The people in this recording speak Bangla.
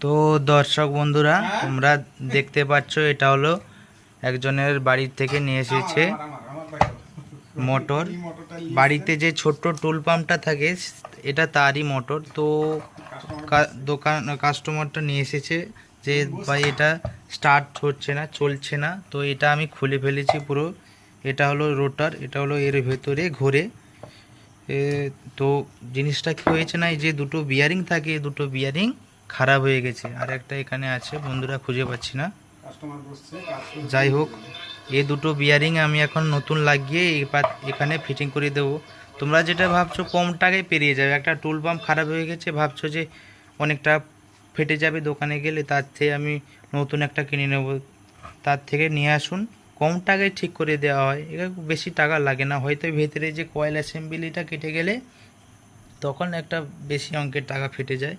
তো দর্শক বন্ধুরা, তোমরা দেখতে পাচ্ছ এটা হলো একজনের বাড়ির থেকে নিয়ে এসেছে মোটর। বাড়িতে যে ছোট্ট টুল পাম্পটা থাকে এটা তারই মোটর। তো দোকান কাস্টমারটা নিয়ে এসেছে যে ভাই এটা স্টার্ট হচ্ছে না, চলছে না। তো এটা আমি খুলে ফেলেছি পুরো। এটা হলো রোটার, এটা হলো এর ভেতরে ঘোরে। তো জিনিসটা কি হয়েছে না, এই যে দুটো বিয়ারিং থাকে, দুটো বিয়ারিং খারাপ হয়ে গেছে। আর একটা এখানে আছে, বন্ধুরা খুঁজে পাচ্ছি না। যাই হোক, এই দুটো বিয়ারিং আমি এখন নতুন লাগিয়ে এখানে ফিটিং করে দেবো। তোমরা যেটা ভাবছো কম টাকায় পেরিয়ে যাবে, একটা টুল পাম্প খারাপ হয়ে গেছে ভাবছো যে অনেকটা ফেটে যাবে দোকানে গেলে, তার থেকে আমি নতুন একটা কিনে নেব। তার থেকে নিয়ে আসুন, কম টাকায় ঠিক করে দেওয়া হয়। এটা বেশি টাকা লাগে না, হয়তো ভেতরে যে কয়েল অ্যাসেম্বলিটা কেটে গেলে তখন একটা বেশি অঙ্কের টাকা ফেটে যায়।